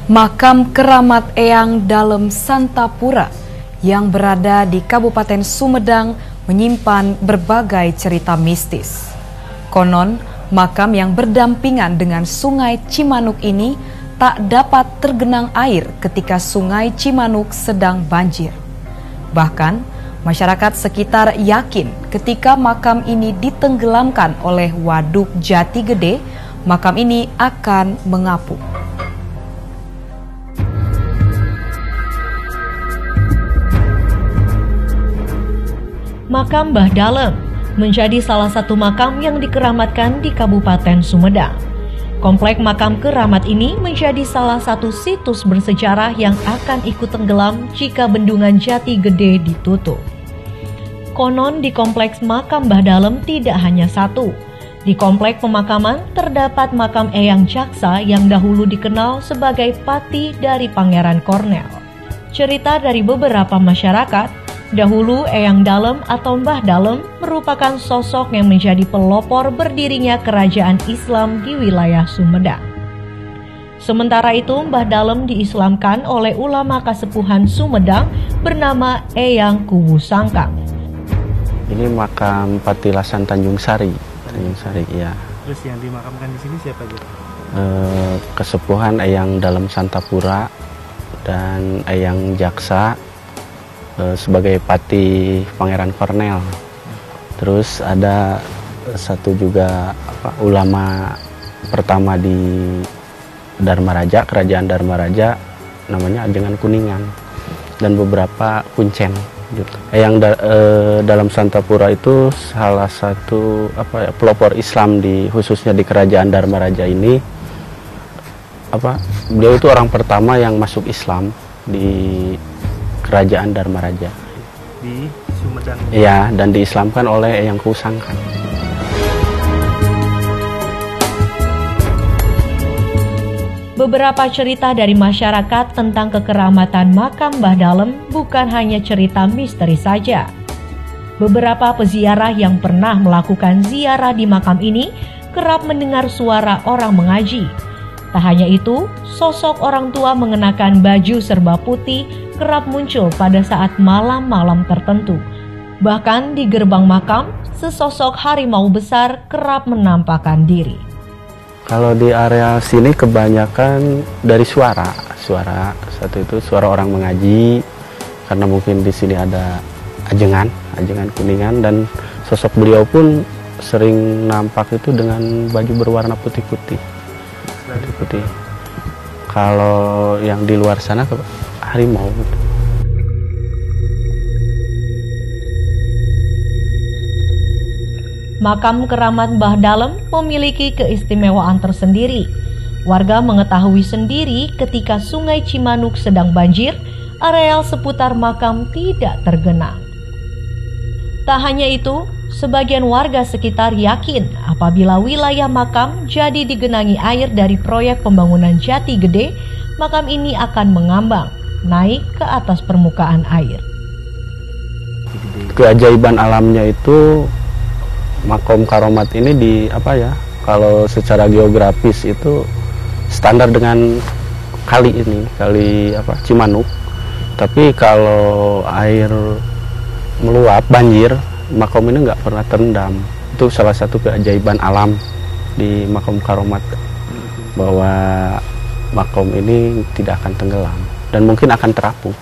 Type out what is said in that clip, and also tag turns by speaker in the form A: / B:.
A: Makam Keramat Eyang Dalem Santapura yang berada di Kabupaten Sumedang menyimpan berbagai cerita mistis. Konon, makam yang berdampingan dengan Sungai Cimanuk ini tak dapat tergenang air ketika Sungai Cimanuk sedang banjir. Bahkan, masyarakat sekitar yakin ketika makam ini ditenggelamkan oleh Waduk Jati Gede, makam ini akan mengapung.
B: Makam Mbah Dalem menjadi salah satu makam yang dikeramatkan di Kabupaten Sumedang. Komplek makam keramat ini menjadi salah satu situs bersejarah yang akan ikut tenggelam jika bendungan Jati Gede ditutup. Konon di kompleks makam Mbah Dalem tidak hanya satu. Di komplek pemakaman terdapat makam Eyang Jaksa yang dahulu dikenal sebagai pati dari Pangeran Kornel. Cerita dari beberapa masyarakat, dahulu Eyang Dalem atau Mbah Dalem merupakan sosok yang menjadi pelopor berdirinya kerajaan Islam di wilayah Sumedang. Sementara itu Mbah Dalem diislamkan oleh ulama kasepuhan Sumedang bernama Eyang Kuwu Sangkang.
C: Ini makam Patilasan Tanjung Sari, ya.
D: Terus yang dimakamkan di sini siapa aja?
C: Kesepuhan Eyang Dalem Santapura dan Eyang Jaksa sebagai pati Pangeran Kornel. Terus ada satu juga ulama pertama di Dharmaraja, kerajaan Dharmaraja, namanya Ajengan Kuningan, dan beberapa kuncen gitu. Yang dalam Santapura itu salah satu pelopor Islam khususnya di kerajaan Dharmaraja ini. Beliau itu orang pertama yang masuk Islam di kerajaan Dharmaraja
D: di Sumedang.
C: Iya, dan diislamkan oleh Eyang Kuwu Sangkang.
B: Beberapa cerita dari masyarakat tentang kekeramatan makam Mbah Dalem bukan hanya cerita misteri saja. Beberapa peziarah yang pernah melakukan ziarah di makam ini kerap mendengar suara orang mengaji. Tak hanya itu, sosok orang tua mengenakan baju serba putih kerap muncul pada saat malam-malam tertentu. Bahkan di gerbang makam, sesosok harimau besar kerap menampakkan diri.
C: Kalau di area sini kebanyakan dari suara satu itu suara orang mengaji, karena mungkin di sini ada ajengan kuningan, dan sosok beliau pun sering nampak itu dengan baju berwarna putih-putih. Kalau yang di luar sana harimau.
B: Makam keramat Mbah Dalem memiliki keistimewaan tersendiri. Warga mengetahui sendiri ketika Sungai Cimanuk sedang banjir, areal seputar makam tidak tergenang. Tak hanya itu, sebagian warga sekitar yakin apabila wilayah makam jadi digenangi air dari proyek pembangunan Jati Gede, makam ini akan mengambang, naik ke atas permukaan air.
C: Keajaiban alamnya itu, makom karomat ini kalau secara geografis itu standar dengan kali Cimanuk. Tapi kalau air meluap, banjir, makom ini nggak pernah terendam. Itu salah satu keajaiban alam di makom karomat, bahwa makom ini tidak akan tenggelam dan mungkin akan terapung.